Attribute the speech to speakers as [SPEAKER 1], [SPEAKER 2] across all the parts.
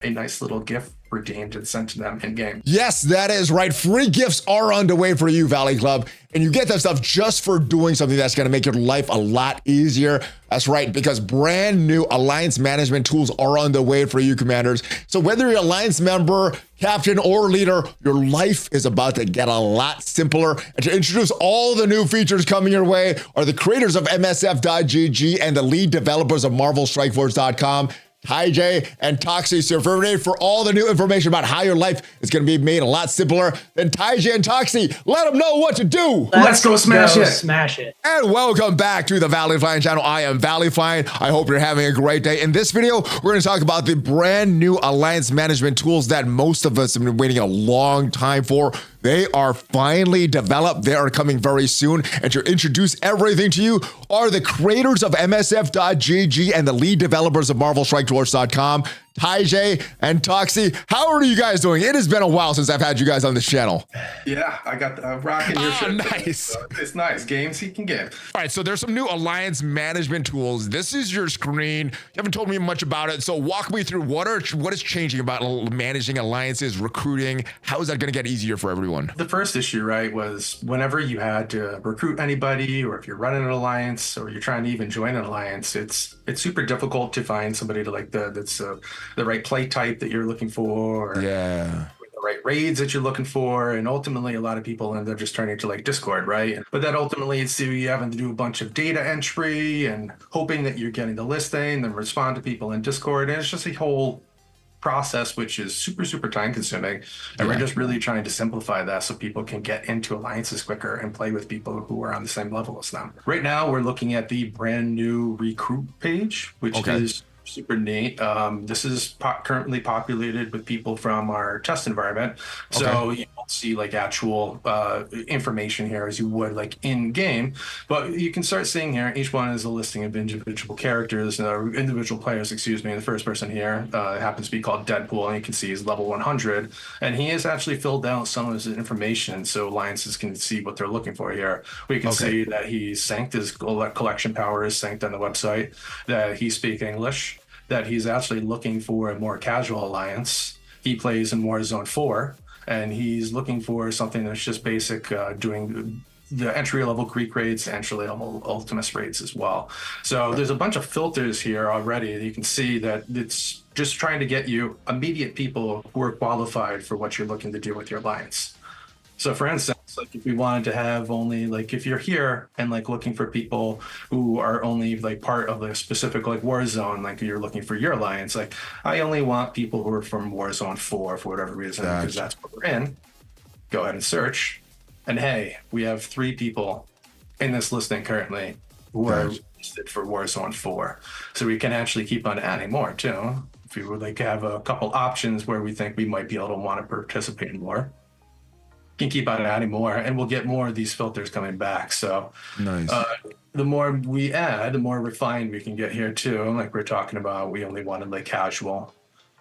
[SPEAKER 1] a nice little gift redeemed and sent to them in game.
[SPEAKER 2] Yes, that is right. Free gifts are on the way for you, Valley Club. And you get that stuff just for doing something that's going to make your life a lot easier. That's right, because brand new alliance management tools are on the way for you, commanders. So whether you're an alliance member, captain, or leader, your life is about to get a lot simpler. And to introduce all the new features coming your way are the creators of MSF.GG and the lead developers of MarvelStrikeForce.com. Ty and Toxie. So if you're ready for all the new information about how your life is going to be made a lot simpler, then Ty and Toxie, let them know what to do.
[SPEAKER 1] Let's go smash it.
[SPEAKER 3] Smash it.
[SPEAKER 2] And welcome back to the ValleyFlyin channel. I am ValleyFlyin. I hope you're having a great day. In this video, we're going to talk about the brand new alliance management tools that most of us have been waiting a long time for. They are finally developed. They are coming very soon. And to introduce everything to you are the creators of MSF.GG and the lead developers of MarvelStrikeForce.com, Ty and Toxie. How are you guys doing? It has been a while since I've had you guys on this channel.
[SPEAKER 1] Yeah, I got rocking your shirt.
[SPEAKER 2] Nice.
[SPEAKER 1] So it's nice. Games he can get.
[SPEAKER 2] All right, so there's some new alliance management tools. This is your screen. You haven't told me much about it, so walk me through what is changing about managing alliances, recruiting. How is that going to get easier for everyone?
[SPEAKER 1] The first issue, right, was whenever you had to recruit anybody, or if you're running an alliance, or you're trying to even join an alliance, it's super difficult to find somebody to like that's the right play type that you're looking for. Or the right raids that you're looking for, and ultimately a lot of people end up just turning to like Discord, right? But that ultimately leads to you having to do a bunch of data entry and hoping that you're getting the listing, then respond to people in Discord, and it's just a whole process which is super time consuming, and we're just really trying to simplify that so people can get into alliances quicker and play with people who are on the same level as them. Right now we're looking at the brand new recruit page, which is super neat. This is currently populated with people from our test environment, so you don't see like actual information here as you would like in game, but you can start seeing here each one is a listing of individual characters, individual players, excuse me. The first person here happens to be called Deadpool, and you can see he's level 100, and he has actually filled out some of his information so alliances can see what they're looking for here. We can see that he's synced, his collection power is synced on the website, that he speaks English, that he's actually looking for a more casual alliance. He plays in Warzone 4, and he's looking for something that's just basic, doing the entry-level Greek raids, entry-level Ultimus raids as well. So there's a bunch of filters here already. You can see that it's just trying to get you immediate people who are qualified for what you're looking to do with your alliance. So for instance, like if we wanted to have only like, if you're here and like looking for people who are only like part of a specific like Warzone, like you're looking for your alliance, like I only want people who are from Warzone 4 for whatever reason, because that's what we're in. Go ahead and search. And hey, we have 3 people in this listing currently who are listed for Warzone 4. So we can actually keep on adding more too. If we would like have a couple options where we think we might be able to want to participate more, can keep on adding more, and we'll get more of these filters coming back. So the more we add, the more refined we can get here too. Like we're talking about, we only wanted like casual.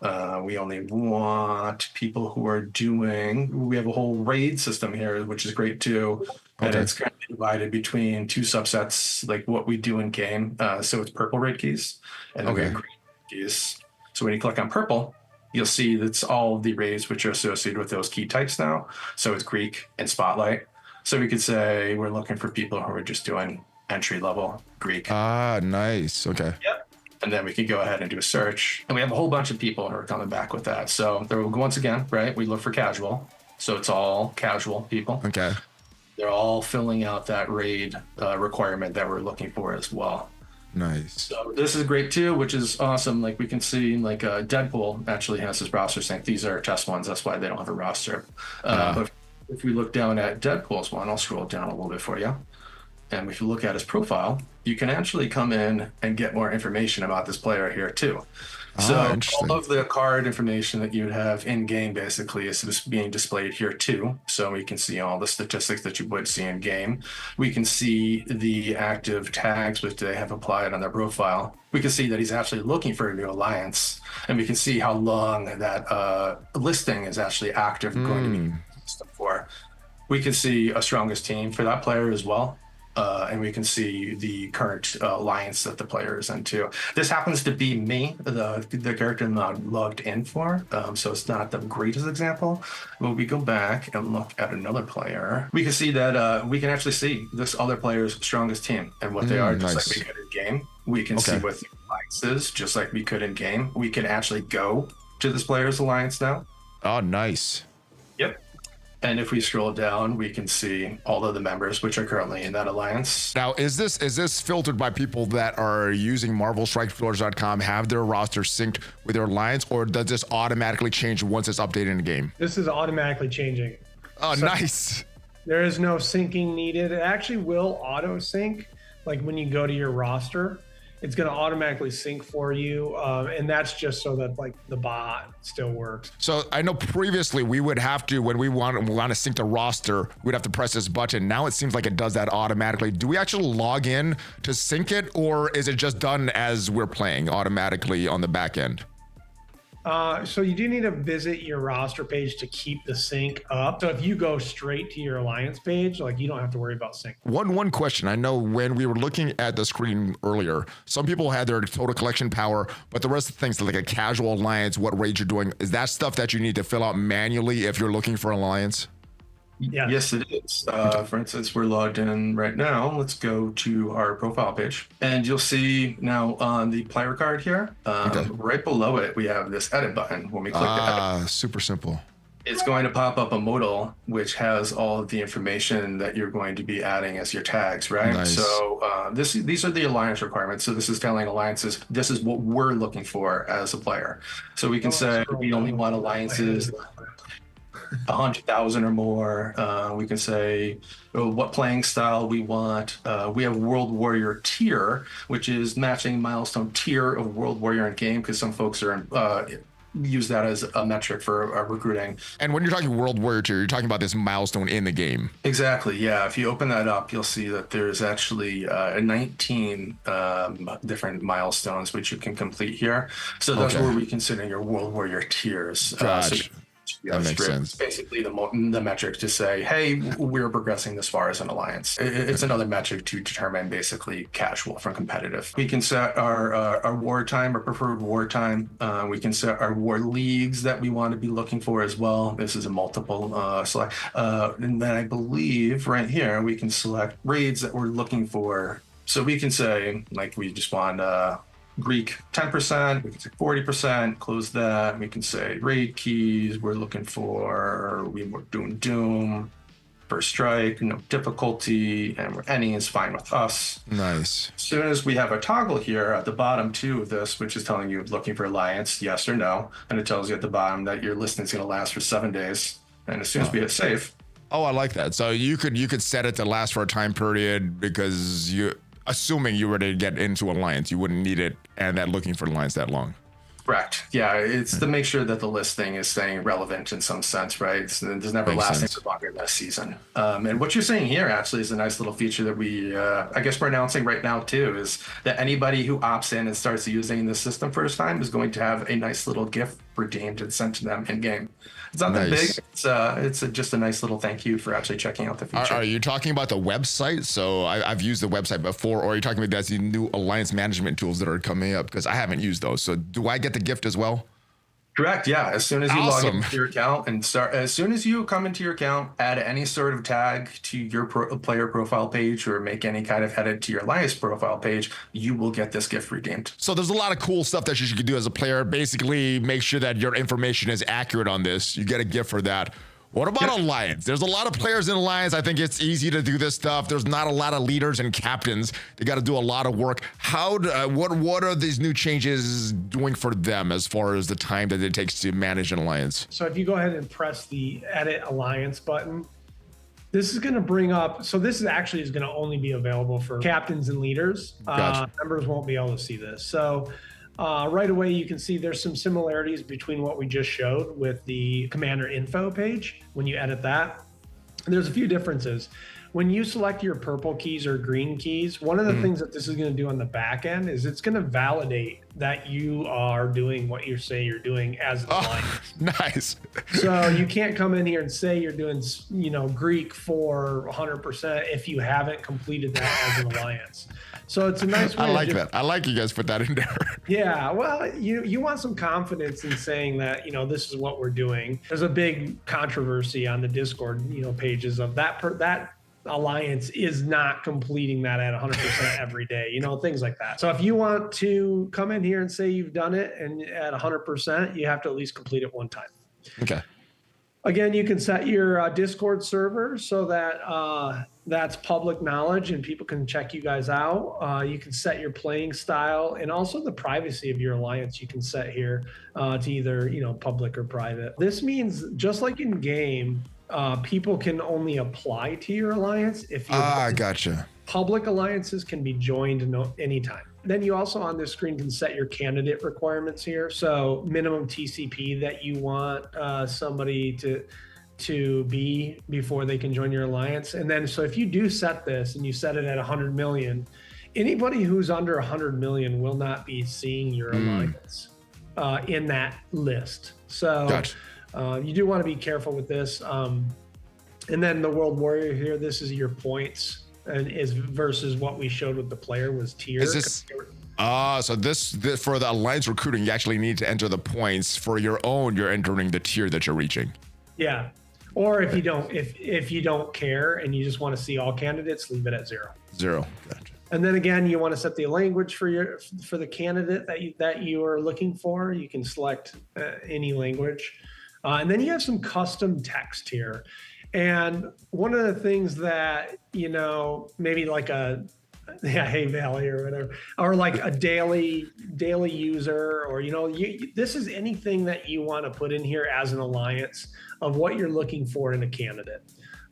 [SPEAKER 1] We only want people who are doing, we have a whole raid system here, which is great too. And it's currently divided between 2 subsets, like what we do in game. So it's purple raid keys and then we have green keys. So when you click on purple, you'll see that's all of the raids which are associated with those key types now. So it's Greek and Spotlight. So we could say we're looking for people who are just doing entry level Greek.
[SPEAKER 2] Nice. Okay.
[SPEAKER 1] Yep. And then we can go ahead and do a search. And we have a whole bunch of people who are coming back with that. So there, once again, right, we look for casual. So it's all casual people.
[SPEAKER 2] Okay.
[SPEAKER 1] They're all filling out that raid requirement that we're looking for as well.
[SPEAKER 2] Nice.
[SPEAKER 1] So this is great too, which is awesome. Like we can see, like Deadpool actually has his roster sync. These are test ones, that's why they don't have a roster. But if we look down at Deadpool's one, I'll scroll down a little bit for you. And if you look at his profile, you can actually come in and get more information about this player here too. So all of the card information that you would have in game basically is just being displayed here too. So we can see all the statistics that you would see in game. We can see the active tags which they have applied on their profile. We can see that he's actually looking for a new alliance, and we can see how long that listing is actually active going to be for. We can see a strongest team for that player as well. and we can see the current alliance that the player is into. This happens to be me, the character I'm not logged in for, so it's not the greatest example. When we go back and look at another player, we can see that we can actually see this other player's strongest team and what they are, just
[SPEAKER 2] nice.
[SPEAKER 1] like we could in game. We can see what the alliance is, just like we could in game. We can actually go to this player's alliance now.
[SPEAKER 2] Oh, nice.
[SPEAKER 1] Yep. And if we scroll down, we can see all of the members which are currently in that alliance.
[SPEAKER 2] Now, is this filtered by people that are using MarvelStrikeForce.com, have their roster synced with their alliance, or does this automatically change once it's updated in the game?
[SPEAKER 3] This is automatically changing.
[SPEAKER 2] Oh, so nice.
[SPEAKER 3] There is no syncing needed. It actually will auto sync. Like when you go to your roster, it's going to automatically sync for you. And that's just so that like the bot still works.
[SPEAKER 2] So I know previously we would have to, when we want to sync the roster, we'd have to press this button. Now it seems like it does that automatically. Do we actually log in to sync it, or is it just done as we're playing automatically on the back end?
[SPEAKER 3] So you do need to visit your roster page to keep the sync up. So if you go straight to your alliance page, like you don't have to worry about sync.
[SPEAKER 2] One question. I know when we were looking at the screen earlier, some people had their total collection power, but the rest of the things like a casual alliance, what raid you're doing, is that stuff that you need to fill out manually if you're looking for an alliance?
[SPEAKER 3] Yeah.
[SPEAKER 1] Yes, it is. For instance, we're logged in right now. Let's go to our profile page, and you'll see now on the player card here, right below it, we have this edit button. When we click the edit,
[SPEAKER 2] super simple.
[SPEAKER 1] it's going to pop up a modal which has all of the information that you're going to be adding as your tags, right?
[SPEAKER 2] Nice.
[SPEAKER 1] So these are the alliance requirements. So this is telling alliances, this is what we're looking for as a player. So we can say we only want alliances 100,000 or more. We can say what playing style we want. We have World Warrior tier, which is matching milestone tier of World Warrior in game, because some folks are use that as a metric for recruiting.
[SPEAKER 2] And when you're talking World Warrior tier, you're talking about this milestone in the game.
[SPEAKER 1] Exactly. Yeah. If you open that up, you'll see that there's actually 19 different milestones which you can complete here. So that's where we consider your World Warrior tiers.
[SPEAKER 2] Gotcha. That makes sense.
[SPEAKER 1] It's basically the metric to say, hey, we're progressing this far as an alliance. It's another metric to determine basically casual from competitive. We can set our war time, our preferred war time. We can set our war leagues that we want to be looking for as well. This is a multiple select. And then I believe right here, we can select raids that we're looking for. So we can say, like, we just want Greek 10%, we can say 40%, close that. We can say raid keys, we're looking for, we're doing Doom, first strike, no difficulty, and any is fine with us.
[SPEAKER 2] Nice.
[SPEAKER 1] As soon as we have a toggle here at the bottom too of this, which is telling you looking for alliance, yes or no, and it tells you at the bottom that your listing is going to last for 7 days. And as soon as we hit save.
[SPEAKER 2] Oh, I like that. So you could set it to last for a time period, because assuming you were to get into alliance, you wouldn't need it and that looking for alliance that long.
[SPEAKER 1] Correct. Yeah, it's to make sure that the listing is staying relevant in some sense, right? It's never lasting for longer than a season. And what you're saying here actually is a nice little feature that we, I guess we're announcing right now too, is that anybody who opts in and starts using the system first time is going to have a nice little gift redeemed and sent to them in game. It's not that big. It's just a nice little thank you for actually checking out the feature.
[SPEAKER 2] Are you talking about the website? So I've used the website before, or are you talking about the new alliance management tools that are coming up? Because I haven't used those. So do I get the gift as well?
[SPEAKER 1] Correct. Yeah. As soon as you log into your account and as soon as you come into your account, add any sort of tag to your player profile page or make any kind of edit to your alliance profile page, you will get this gift redeemed.
[SPEAKER 2] So there's a lot of cool stuff that you should do as a player. Basically, make sure that your information is accurate on this. You get a gift for that. What about Alliance? There's a lot of players in Alliance. I think it's easy to do this stuff. There's not a lot of leaders and captains. They got to do a lot of work. What are these new changes doing for them as far as the time that it takes to manage an Alliance?
[SPEAKER 3] So if you go ahead and press the Edit Alliance button, this is going to bring up, so this is actually going to only be available for captains and leaders.
[SPEAKER 2] Gotcha.
[SPEAKER 3] Members won't be able to see this. So right away, you can see there's some similarities between what we just showed with the Commander Info page when you edit that. And there's a few differences. when you select your purple keys or green keys, one of the things that this is going to do on the back end is it's going to validate that you are doing what you say you're doing as an alliance.
[SPEAKER 2] Nice.
[SPEAKER 3] So you can't come in here and say you're doing, Greek for 100% if you haven't completed that as an alliance. So it's a nice way.
[SPEAKER 2] I like that. I like you guys put that in there. Yeah.
[SPEAKER 3] Well, you want some confidence in saying that, this is what we're doing. There's a big controversy on the Discord, pages of that alliance is not completing that at 100% every day, things like that. So if you want to come in here and say you've done it and at 100%, you have to at least complete it one time.
[SPEAKER 2] Okay.
[SPEAKER 3] Again, you can set your Discord server so that that's public knowledge and people can check you guys out. You can set your playing style and also the privacy of your alliance. You can set here to either public or private. This means just like in game, people can only apply to your alliance if you
[SPEAKER 2] gotcha.
[SPEAKER 3] Public alliances can be joined anytime. Then you also on this screen can set your candidate requirements here. So minimum TCP that you want somebody to be before they can join your alliance. And then so if you do set this and you set it at 100 million, anybody who's under 100 million will not be seeing your alliance in that list. So
[SPEAKER 2] gotcha.
[SPEAKER 3] You do want to be careful with this. And then the World Warrior here, this is your points and is versus what we showed with the player was tier.
[SPEAKER 2] Is this so this for the alliance recruiting, you actually need to enter the points. For your own, you're entering the tier that you're reaching.
[SPEAKER 3] Yeah. Or if you don't, if you don't care and you just want to see all candidates, leave it at 0.
[SPEAKER 2] 0. Gotcha.
[SPEAKER 3] And then again, you want to set the language for the candidate that you are looking for. You can select any language. And then you have some custom text here. And one of the things that, maybe like hey Valley or whatever, or like a daily user, or, this is anything that you want to put in here as an alliance of what you're looking for in a candidate.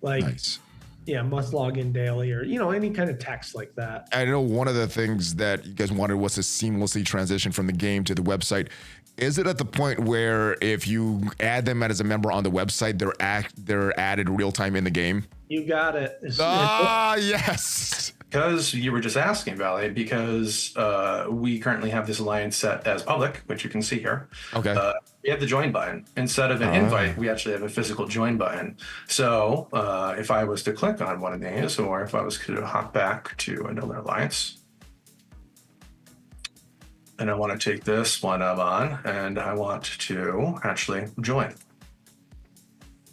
[SPEAKER 3] Like,
[SPEAKER 2] nice.
[SPEAKER 3] Yeah, must log in daily or, any kind of text like that.
[SPEAKER 2] I know one of the things that you guys wanted was to seamlessly transition from the game to the website. Is it at the point where if you add them as a member on the website, they're added real time in the game?
[SPEAKER 3] You got it.
[SPEAKER 2] Yes.
[SPEAKER 1] Because you were just asking, Valley, because we currently have this alliance set as public, which you can see here.
[SPEAKER 2] Okay.
[SPEAKER 1] We have the join button. Instead of an invite, we actually have a physical join button. So if I was to click on one of these, or if I was to hop back to another alliance, and I want to take this one I'm on, and I want to actually join.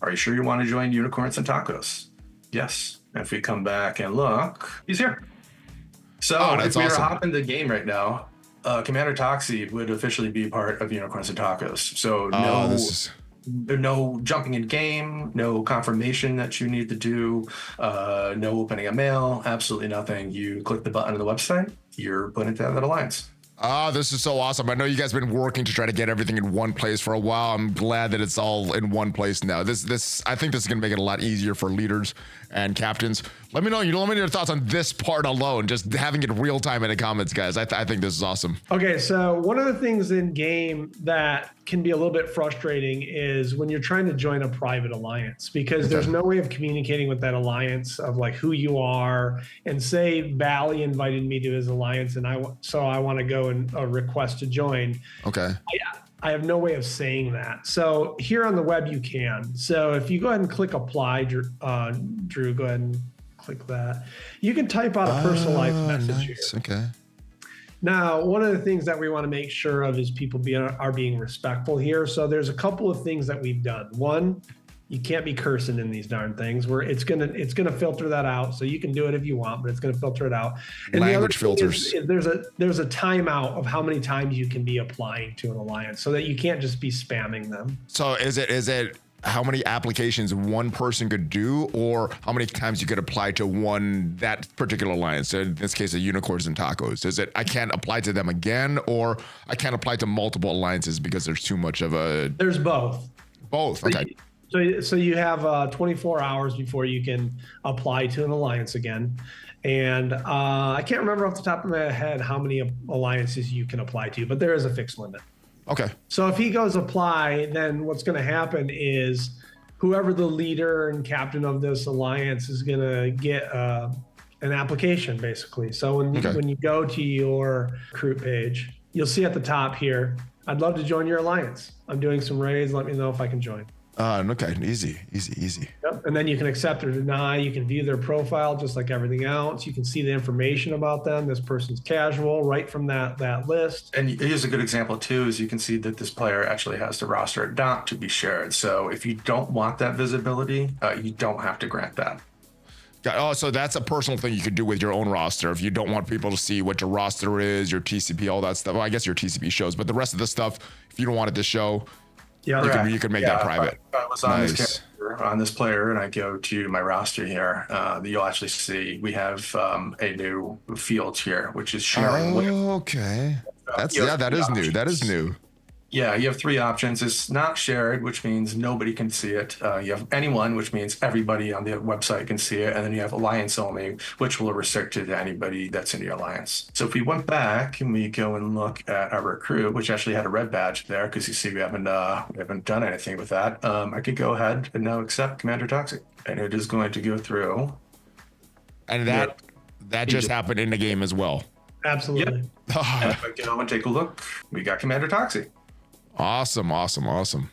[SPEAKER 1] Are you sure you want to join Unicorns and Tacos? Yes. If we come back and look, he's here. So if we were hopping the game right now, Commander Toxie would officially be part of Unicorns and Tacos. So no jumping in game, no confirmation that you need to do, no opening a mail, absolutely nothing. You click the button on the website, you're put into that alliance.
[SPEAKER 2] This is so awesome. I know you guys have been working to try to get everything in one place for a while. I'm glad that it's all in one place now. I think this is going to make it a lot easier for leaders and captains. Let me know your thoughts on this part alone, just having it real time in the comments, guys. I think this is awesome.
[SPEAKER 3] Okay, so one of the things in game that can be a little bit frustrating is when you're trying to join a private alliance, because there's no way of communicating with that alliance of like who you are. And say Valley invited me to his alliance, and I want to go and request to join. Okay. I have no way of saying that. So here on the web, you can. So if you go ahead and click apply, Drew, go ahead and click that. You can type out a personalized message here.
[SPEAKER 2] Okay.
[SPEAKER 3] Now, one of the things that we want to make sure of is people are being respectful here. So there's a couple of things that we've done. One, you can't be cursing in these darn things. It's gonna filter that out. So you can do it if you want, but it's gonna filter it out. And
[SPEAKER 2] language filters.
[SPEAKER 3] There's a timeout of how many times you can be applying to an alliance, so that you can't just be spamming them.
[SPEAKER 2] So is it how many applications one person could do, or how many times you could apply to that particular alliance? So in this case, the Unicorns and Tacos. Is it I can't apply to them again, or I can't apply to multiple alliances because there's too much of a...
[SPEAKER 3] There's both.
[SPEAKER 2] Both, okay.
[SPEAKER 3] So you have 24 hours before you can apply to an alliance again. And I can't remember off the top of my head how many alliances you can apply to, but there is a fixed limit.
[SPEAKER 2] Okay.
[SPEAKER 3] So if he goes apply, then what's going to happen is whoever the leader and captain of this alliance is going to get an application, basically. So when you go to your recruit page, you'll see at the top here, I'd love to join your alliance. I'm doing some raids. Let me know if I can join.
[SPEAKER 2] Okay, easy.
[SPEAKER 3] Yep. And then you can accept or deny. You can view their profile just like everything else. You can see the information about them. This person's casual right from that list.
[SPEAKER 1] And here's a good example too, is you can see that this player actually has the roster not to be shared. So if you don't want that visibility, you don't have to grant that.
[SPEAKER 2] Oh, so that's a personal thing you could do with your own roster. If you don't want people to see what your roster is, your TCP, all that stuff. Well, I guess your TCP shows, but the rest of the stuff, if you don't want it to show, you can make that private.
[SPEAKER 1] If I was on this character, on this player, and I go to my roster here, you'll actually see we have a new field here, which is sharing.
[SPEAKER 2] Okay. That is new. That is new.
[SPEAKER 1] Yeah, you have 3 options. It's not shared, which means nobody can see it. You have anyone, which means everybody on the website can see it. And then you have alliance only, which will restrict it to anybody that's in the alliance. So if we went back and we go and look at our recruit, which actually had a red badge there, because you see we haven't done anything with that. I could go ahead and now accept Commander Toxic, and it is going to go through.
[SPEAKER 2] And that just happened in the game as well.
[SPEAKER 3] Absolutely.
[SPEAKER 1] Yep. And if I go and take a look, we got Commander Toxic.
[SPEAKER 2] Awesome.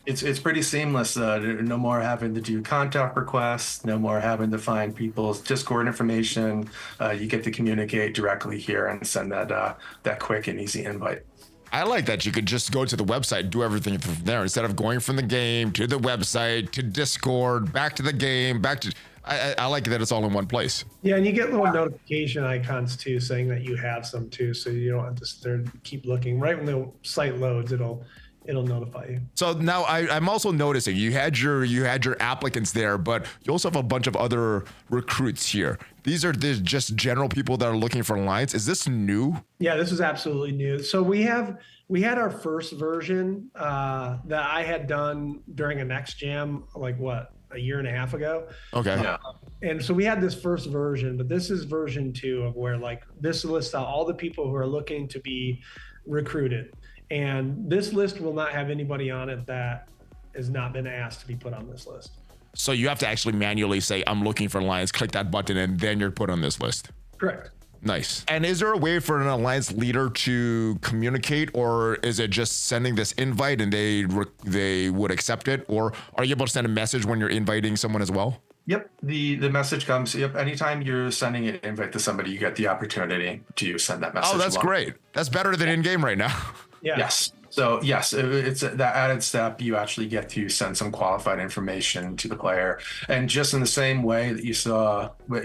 [SPEAKER 1] It's pretty seamless. No more having to do contact requests, no more having to find people's Discord information. You get to communicate directly here and send that quick and easy invite.
[SPEAKER 2] I like that you could just go to the website, do everything from there instead of going from the game to the website to Discord, back to the game, back to. I like that it's all in one place.
[SPEAKER 3] Yeah, and you get little notification icons too, saying that you have some too, so you don't have to sit there and keep looking. Right when the site loads, it'll notify you.
[SPEAKER 2] So now I'm also noticing you had your applicants there, but you also have a bunch of other recruits here. These are just general people that are looking for alliance. Is this new?
[SPEAKER 3] Yeah, this is absolutely new. So we had our first version that I had done during a Next Jam, like a year and a half ago.
[SPEAKER 2] Okay.
[SPEAKER 1] Yeah.
[SPEAKER 3] And so we had this first version, but this is version 2 of where like this lists out all the people who are looking to be recruited. And this list will not have anybody on it that has not been asked to be put on this list.
[SPEAKER 2] So you have to actually manually say, I'm looking for alliance, click that button, and then you're put on this list.
[SPEAKER 3] Correct.
[SPEAKER 2] Nice. And is there a way for an alliance leader to communicate, or is it just sending this invite and they would accept it? Or are you able to send a message when you're inviting someone as well?
[SPEAKER 1] Yep, the message comes. Yep, anytime you're sending an invite to somebody, you get the opportunity to send that message.
[SPEAKER 2] Oh, that's great. That's better than in game right now.
[SPEAKER 3] Yeah.
[SPEAKER 1] Yes. So yes, it's that added step. You actually get to send some qualified information to the player, and just in the same way that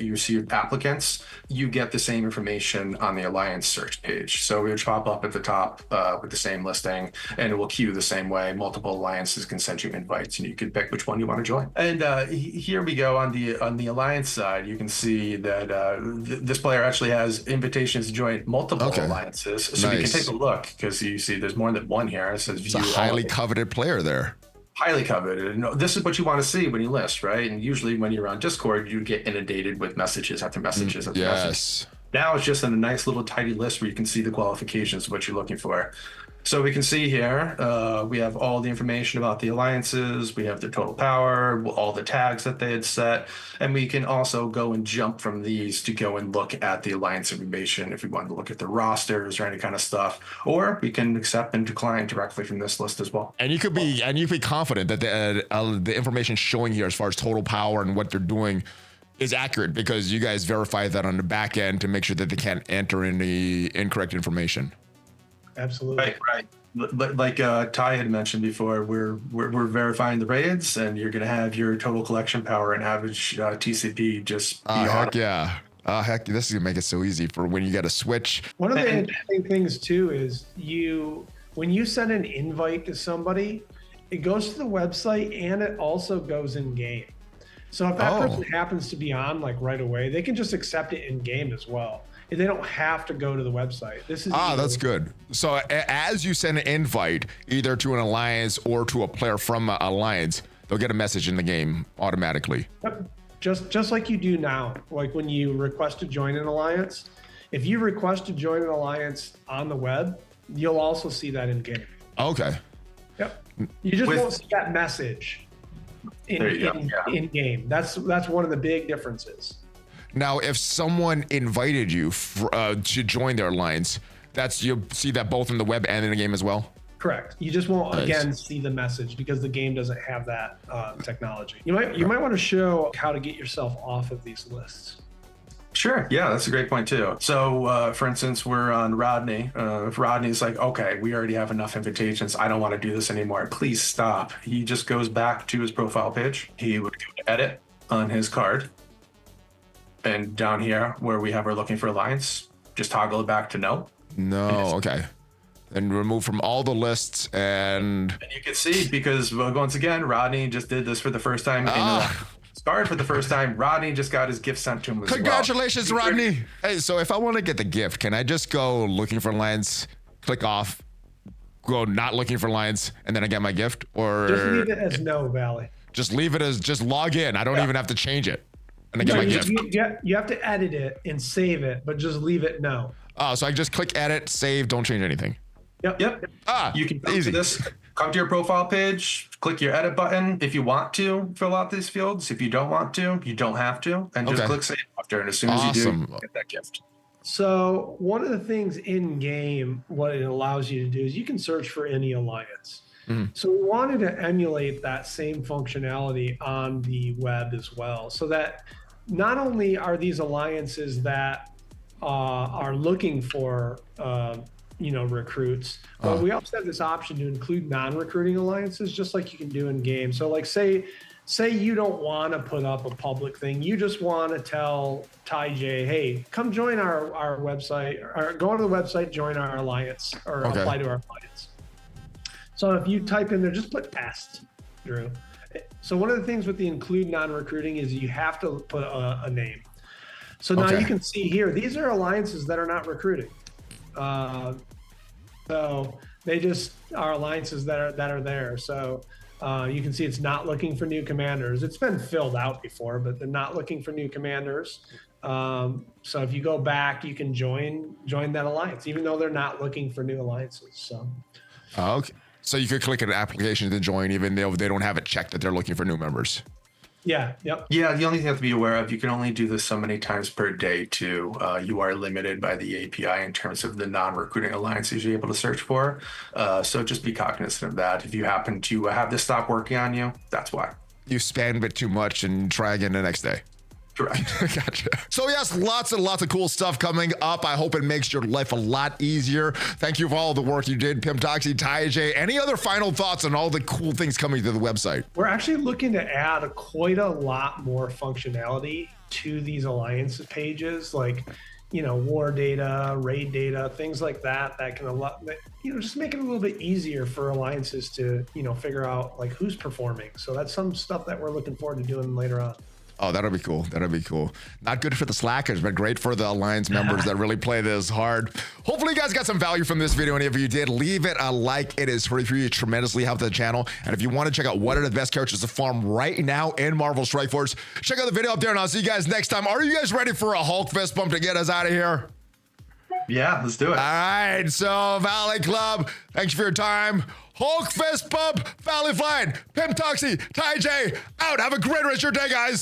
[SPEAKER 1] you received applicants, you get the same information on the alliance search page. So it will pop up at the top with the same listing, and it will queue the same way. Multiple alliances can send you invites, and you can pick which one you want to join. And here we go on the alliance side. You can see that this player actually has invitations to join multiple alliances. So we can take a look, because you see there's more than one here. It says
[SPEAKER 2] it's a highly coveted player there.
[SPEAKER 1] Highly coveted. And this is what you want to see when you list, right? And usually when you're on Discord, you get inundated with messages after messages after messages. Now it's just in a nice little tidy list where you can see the qualifications of what you're looking for. So we can see here, we have all the information about the alliances, we have the total power, all the tags that they had set, and we can also go and jump from these to go and look at the alliance information if we wanted to look at the rosters or any kind of stuff, or we can accept and decline directly from this list as well.
[SPEAKER 2] And you could be confident that the information showing here as far as total power and what they're doing is accurate, because you guys verify that on the back end to make sure that they can't enter any incorrect information.
[SPEAKER 3] Absolutely.
[SPEAKER 1] Right. But like Ty had mentioned before, we're verifying the raids, and you're going to have your total collection power and average TCP just be
[SPEAKER 2] heck yeah. Heck, this is going to make it so easy for when you get a switch.
[SPEAKER 3] One of the interesting things too is when you send an invite to somebody, it goes to the website and it also goes in game. So if that person happens to be on like right away, they can just accept it in game as well. They don't have to go to the website. This is
[SPEAKER 2] that's good. So as you send an invite either to an alliance or to a player from an alliance, they'll get a message in the game automatically.
[SPEAKER 3] Yep. Just like you do now. Like when you request to join an alliance, if you request to join an alliance on the web, you'll also see that in game.
[SPEAKER 2] Okay.
[SPEAKER 3] Yep. You just won't see that message.
[SPEAKER 1] There you go. Yeah.
[SPEAKER 3] in game. That's one of the big differences.
[SPEAKER 2] Now, if someone invited you to join their alliance, you'll see that both in the web and in the game as well?
[SPEAKER 3] Correct. You just won't
[SPEAKER 2] Nice.
[SPEAKER 3] again see the message because the game doesn't have that technology. You might want to show how to get yourself off of these lists.
[SPEAKER 1] Sure. Yeah, that's a great point too. So, for instance, we're on Rodney. If Rodney's like, okay, we already have enough invitations. I don't want to do this anymore. Please stop. He just goes back to his profile page. He would go to edit on his card. And down here where we have our looking for alliance, just toggle it back to no.
[SPEAKER 2] No, okay. And remove from all the lists and
[SPEAKER 1] you can see because once again, Rodney just did this for the first time. Started for the first time. Rodney just got his gift sent to him as
[SPEAKER 2] congratulations,
[SPEAKER 1] well.
[SPEAKER 2] Rodney. Hey, so if I want to get the gift, can I just go looking for alliance, click off, go not looking for alliance, and then I get my gift? Or
[SPEAKER 3] Just leave it as no, Valley.
[SPEAKER 2] just leave it as just log in. I don't even have to change it. And I get
[SPEAKER 3] No,
[SPEAKER 2] my gift.
[SPEAKER 3] you have to edit it and save it, but just leave it no.
[SPEAKER 2] Oh, so I just click edit, save, don't change anything.
[SPEAKER 3] Yep.
[SPEAKER 1] You can come
[SPEAKER 2] easy.
[SPEAKER 1] to this, come to your profile page, click your edit button. If you want to fill out these fields, if you don't want to, you don't have to, and just
[SPEAKER 2] Okay.
[SPEAKER 1] click save after. And as soon as you do,
[SPEAKER 2] Awesome.
[SPEAKER 1] you get that gift.
[SPEAKER 3] So one of the things in game, what it allows you to do is you can search for any alliance. So we wanted to emulate that same functionality on the web as well, so that not only are these alliances that are looking for recruits, but we also have this option to include non-recruiting alliances, just like you can do in game. So like say you don't want to put up a public thing, you just want to tell Ty J, hey, come join our website, or go to the website, join our alliance, or apply to our alliance. So if you type in there, just put test, Drew. So one of the things with the include non-recruiting is you have to put a name. So now you can see here, these are alliances that are not recruiting. So they just are alliances that are there. So you can see it's not looking for new commanders. It's been filled out before, but they're not looking for new commanders. So if you go back, you can join that alliance, even though they're not looking for new alliances. So.
[SPEAKER 2] Okay. So you could click an application to join, even though they don't have it checked that they're looking for new members.
[SPEAKER 3] Yeah. Yep.
[SPEAKER 1] Yeah, the only thing you have to be aware of, you can only do this so many times per day too. You are limited by the API in terms of the non-recruiting alliances you're able to search for. So just be cognizant of that. If you happen to have this stop working on you, that's why.
[SPEAKER 2] You spam it too much and try again the next day.
[SPEAKER 1] Correct.
[SPEAKER 2] Gotcha. So yes, lots and lots of cool stuff coming up. I hope it makes your life a lot easier. Thank you for all the work you did, Pimp Toxie, Ty J. Any other final thoughts on all the cool things coming to the website?
[SPEAKER 3] We're actually looking to add quite a lot more functionality to these alliance pages, like, war data, raid data, things like that can just make it a little bit easier for alliances to, figure out like who's performing. So that's some stuff that we're looking forward to doing later on.
[SPEAKER 2] Oh, that'll be cool. That'll be cool. Not good for the slackers, but great for the Alliance members that really play this hard. Hopefully you guys got some value from this video. And if you did, leave it a like. It is free for you. It tremendously helps the channel. And if you want to check out what are the best characters to farm right now in Marvel Strike Force, check out the video up there and I'll see you guys next time. Are you guys ready for a Hulk fist bump to get us out of here?
[SPEAKER 1] Yeah, let's do it.
[SPEAKER 2] All right, so Valley Club, thanks for your time. Hulk fist bump, ValleyFlyin, Pimp Toxie, Ty J, out. Have a great rest of your day, guys.